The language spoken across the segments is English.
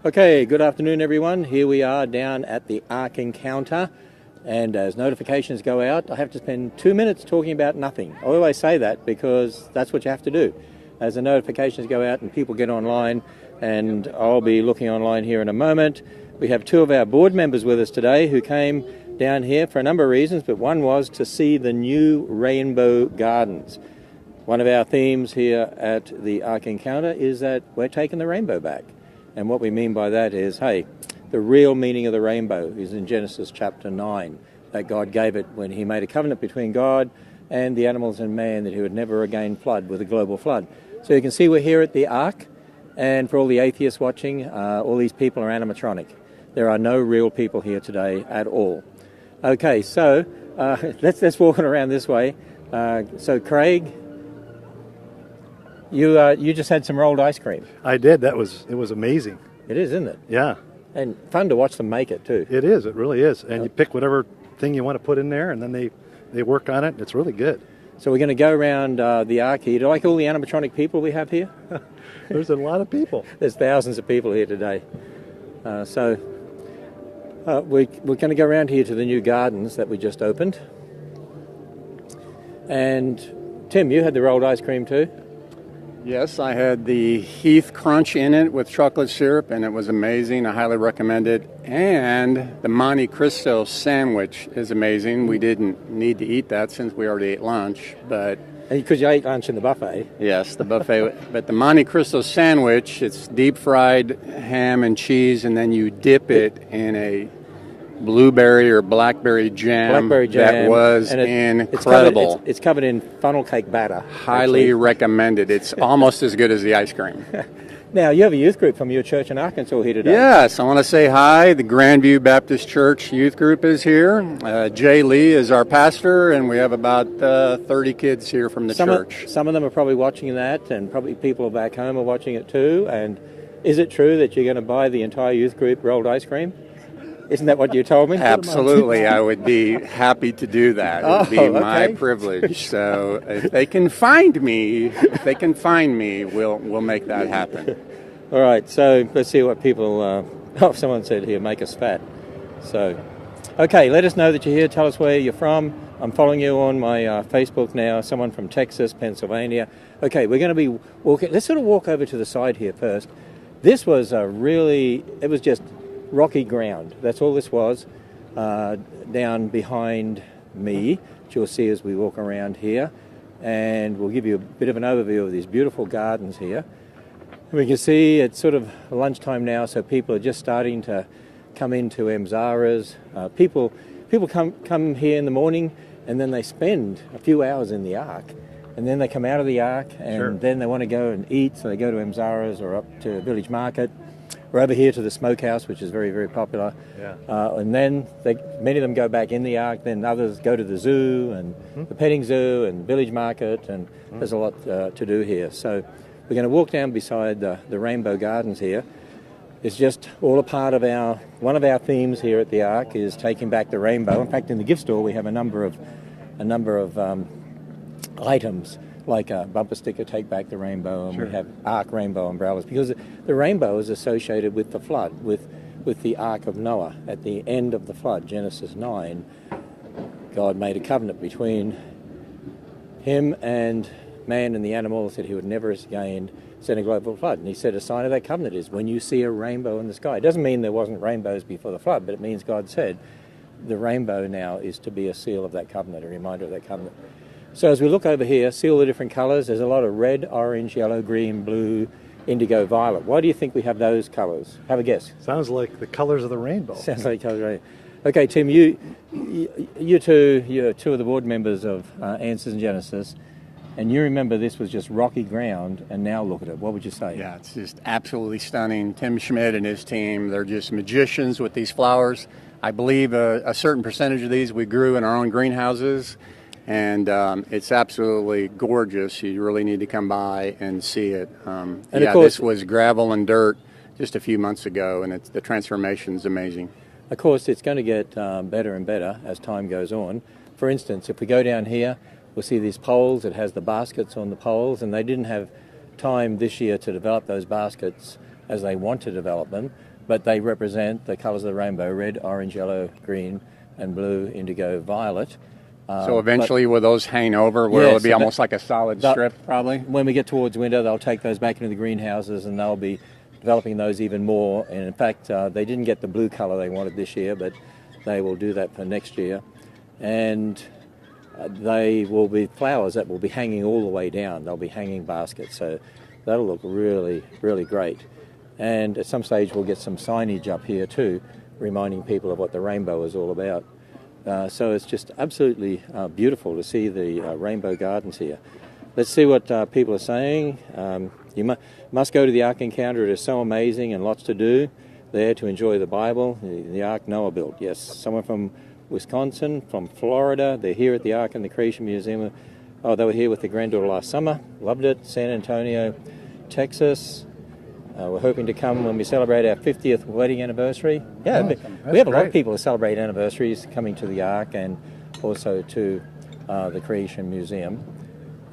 Okay, good afternoon everyone. Here we are down at the Ark Encounter, and as notifications go out, I have to spend 2 minutes talking about nothing. I always say that because that's what you have to do. As the notifications go out and people get online, and I'll be looking online here in a moment, we have two of our board members with us today who came down here for a number of reasons, but one was to see the new Rainbow Gardens. One of our themes here at the Ark Encounter is that we're taking the rainbow back. And what we mean by that is, hey, the real meaning of the rainbow is in Genesis chapter 9, that God gave it when he made a covenant between God and the animals and man that he would never again flood with a global flood. So you can see we're here at the Ark, and for all the atheists watching, all these people are animatronic. There are no real people here today at all. Okay, so let's walk it around this way. So Craig, you just had some rolled ice cream. I did. It was amazing. It is, isn't it? Yeah. And fun to watch them make it too. It is. It really is. And you pick whatever thing you want to put in there, and then they work on it. And it's really good. So we're going to go around the Ark here. Do you like all the animatronic people we have here? There's a lot of people. There's thousands of people here today. So we're going to go around here to the new gardens that we just opened. And Tim, you had the rolled ice cream too? Yes, I had the Heath Crunch in it with chocolate syrup, and it was amazing. I highly recommend it. And the Monte Cristo sandwich is amazing. We didn't need to eat that since we already ate lunch, but... Because you ate lunch in the buffet. Yes, the buffet. But the Monte Cristo sandwich, it's deep-fried ham and cheese, and then you dip it in a blueberry or blackberry jam. That was incredible. It's covered in funnel cake batter. Highly recommended. It's almost as good as the ice cream. Now, you have a youth group from your church in Arkansas here today. Yes, I want to say hi. The Grandview Baptist Church youth group is here. Jay Lee is our pastor, and we have about 30 kids here from the church. Some of them are probably watching that, and probably people back home are watching it too. And is it true that you're going to buy the entire youth group rolled ice cream? Isn't that what you told me? Absolutely. I would be happy to do that. It would be my privilege. So if they can find me, we'll make that happen. All right. So let's see what people... someone said here, make us fat. So, okay, let us know that you're here. Tell us where you're from. I'm following you on my Facebook now. Someone from Texas, Pennsylvania. Okay, we're going to be walking... Let's sort of walk over to the side here first. This was it was just... rocky ground. That's all this was down behind me, which you'll see as we walk around here, and we'll give you a bit of an overview of these beautiful gardens here. We can see it's sort of lunchtime now, so people are just starting to come into Emzara's. People come here in the morning, and then they spend a few hours in the Ark, and then they come out of the Ark, and then they want to go and eat, so they go to Emzara's or up to Village Market. We're over here to the smokehouse, which is very, very popular. Yeah. And then many of them go back in the Ark, then others go to the zoo and the petting zoo and village market, and there's a lot to do here. So we're going to walk down beside the Rainbow Gardens here. It's just all a part of one of our themes here at the Ark is taking back the rainbow. In fact, in the gift store we have a number of items, like a bumper sticker, Take Back the Rainbow, and we have Ark Rainbow umbrellas, because the rainbow is associated with the flood, with the Ark of Noah. At the end of the flood, Genesis 9, God made a covenant between him and man and the animals that he would never again send a global flood. And he said a sign of that covenant is when you see a rainbow in the sky. It doesn't mean there wasn't rainbows before the flood, but it means God said the rainbow now is to be a seal of that covenant, a reminder of that covenant. So as we look over here, see all the different colours. There's a lot of red, orange, yellow, green, blue, indigo, violet. Why do you think we have those colours? Have a guess. Sounds like the colours of the rainbow. Sounds like the colours of the rainbow. Okay, Tim, you're two of the board members of Answers in Genesis, and you remember this was just rocky ground, and now look at it. What would you say? Yeah, it's just absolutely stunning. Tim Schmidt and his team, they're just magicians with these flowers. I believe a certain percentage of these we grew in our own greenhouses. And it's absolutely gorgeous. You really need to come by and see it. And of course, this was gravel and dirt just a few months ago, and the transformation's amazing. Of course, it's going to get better and better as time goes on. For instance, if we go down here, we'll see these poles. It has the baskets on the poles, and they didn't have time this year to develop those baskets as they want to develop them, but they represent the colours of the rainbow: red, orange, yellow, green, and blue, indigo, violet. So eventually will those hang over where it'll be almost like a solid strip probably? When we get towards winter, they'll take those back into the greenhouses and they'll be developing those even more. And in fact, they didn't get the blue colour they wanted this year, but they will do that for next year. And they will be flowers that will be hanging all the way down. They'll be hanging baskets, so that'll look really, really great. And at some stage we'll get some signage up here too, reminding people of what the rainbow is all about. So it's just absolutely beautiful to see the rainbow gardens here. Let's see what people are saying. You must go to the Ark Encounter. It is so amazing and lots to do there to enjoy the Bible. The Ark Noah built. Yes, someone from Wisconsin, from Florida. They're here at the Ark and the Creation Museum. Oh, they were here with their granddaughter last summer. Loved it. San Antonio, Texas. We're hoping to come when we celebrate our 50th wedding anniversary. Yeah, awesome. We have a lot of people who celebrate anniversaries coming to the Ark and also to the Creation Museum.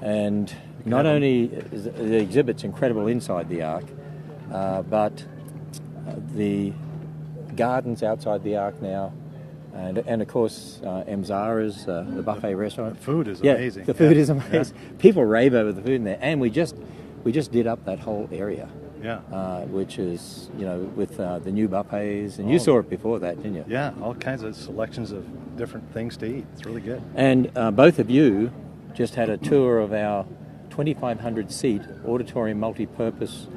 And not only is the exhibit's incredible inside the Ark, but the gardens outside the Ark now, and of course Mzara's, the buffet restaurant. The food is amazing. The food is amazing. Yeah. People rave over the food in there, and we just did up that whole area. Yeah. Which is, with the new buffets, and you saw it before that, didn't you? Yeah, all kinds of selections of different things to eat. It's really good. And both of you just had a tour of our 2,500-seat auditorium multi-purpose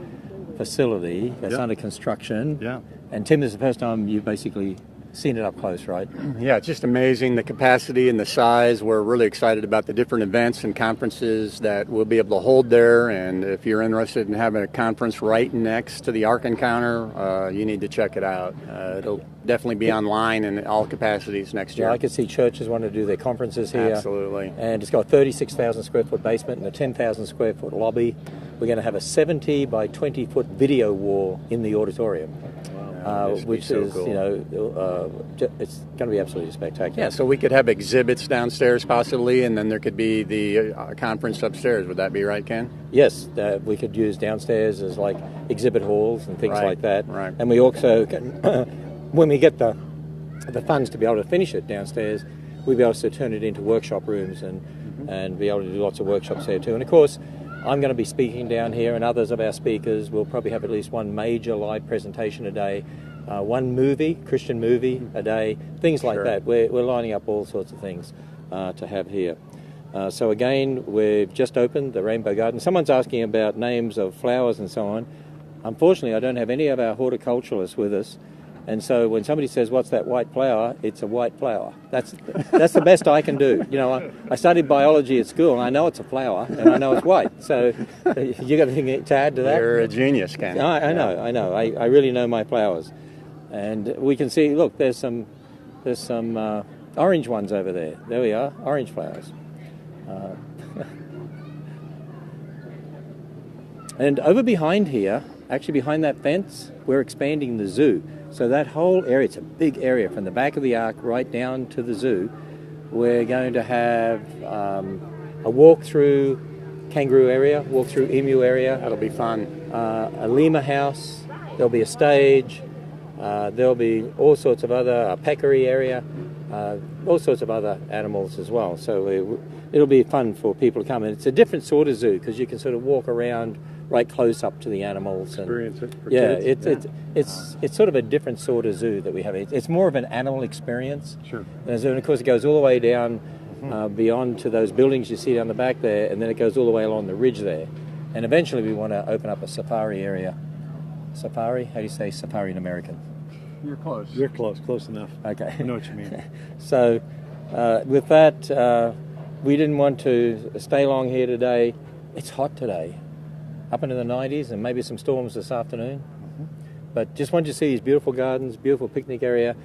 facility that's under construction. Yeah. And Tim, this is the first time you've basically seen it up close, right? Yeah, it's just amazing, the capacity and the size. We're really excited about the different events and conferences that we'll be able to hold there. And if you're interested in having a conference right next to the Ark Encounter, you need to check it out. It'll definitely be online in all capacities next year. Yeah, I could see churches want to do their conferences here. Absolutely. And it's got a 36,000 square foot basement and a 10,000 square foot lobby. We're going to have a 70 by 20 foot video wall in the auditorium. Which is, cool. It's going to be absolutely spectacular. Yeah, so we could have exhibits downstairs possibly, and then there could be the conference upstairs. Would that be right, Ken? Yes, we could use downstairs as like exhibit halls and things like that. Right. And we also can, when we get the funds to be able to finish it downstairs, we'll be able to turn it into workshop rooms and be able to do lots of workshops there too. And of course, I'm going to be speaking down here, and others of our speakers will probably have at least one major live presentation a day, one Christian movie a day, things like that. We're lining up all sorts of things to have here. So again, we've just opened the Rainbow Garden. Someone's asking about names of flowers and so on. Unfortunately, I don't have any of our horticulturalists with us. And so when somebody says, "What's that white flower?" it's a white flower. That's the best I can do. I studied biology at school, and I know it's a flower, and I know it's white. So you got anything to add to that? You're a genius, Ken. I know. I really know my flowers. And we can see, look, there's some orange ones over there. There we are, orange flowers. And over behind here, actually behind that fence, we're expanding the zoo. So that whole area, it's a big area from the back of the Ark right down to the zoo. We're going to have a walk-through kangaroo area, walk-through emu area. That'll be fun. A lemur house. There'll be a stage. There'll be all sorts of a peccary area, all sorts of other animals as well. So it'll be fun for people to come. And it's a different sort of zoo because you can sort of walk around right close up to the animals. Experience it for kids. It's sort of a different sort of zoo that we have. It's more of an animal experience. Sure. And of course it goes all the way down beyond to those buildings you see down the back there, and then it goes all the way along the ridge there. And eventually we want to open up a safari area. Safari? How do you say safari in American? You're close. You're close enough. Okay. I know what you mean. So with that, we didn't want to stay long here today. It's hot today. Up into the 90s and maybe some storms this afternoon. But just wanted to see these beautiful gardens, beautiful picnic area.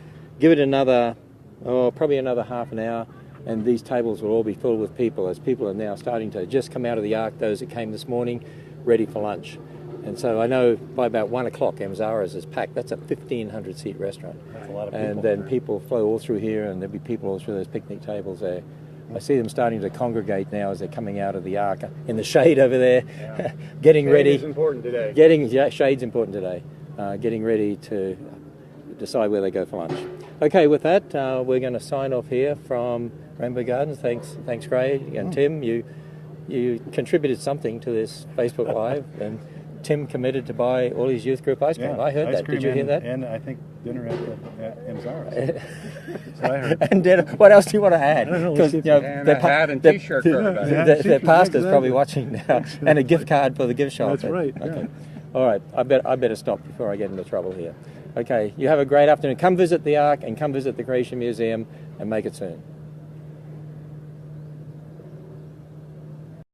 Give it probably another half an hour, and these tables will all be filled with people as people are now starting to just come out of the Ark, those that came this morning, ready for lunch. And so I know by about 1 o'clock, Mzara's is packed. That's a 1,500-seat restaurant. That's a lot of people. And then people flow all through here, and there'll be people all through those picnic tables there. I see them starting to congregate now as they're coming out of the Ark in the shade over there, getting ready. Shade is important today. Shade's important today. Getting ready to decide where they go for lunch. Okay, with that, we're going to sign off here from Rainbow Gardens. Thanks, Craig and Tim. You contributed something to this Facebook Live, and Tim committed to buy all his youth group ice cream. I heard that. Did you hear that? And I think dinner at Amazara's. That's what I heard. And dinner. What else do you want to add? I don't know. Because And a hat and T-shirt for everybody. their pastor's probably watching now, and a gift card for the gift shop. That's right. Okay. All right. I better stop before I get into trouble here. Okay. You have a great afternoon. Come visit the Ark and come visit the Creation Museum, and make it soon.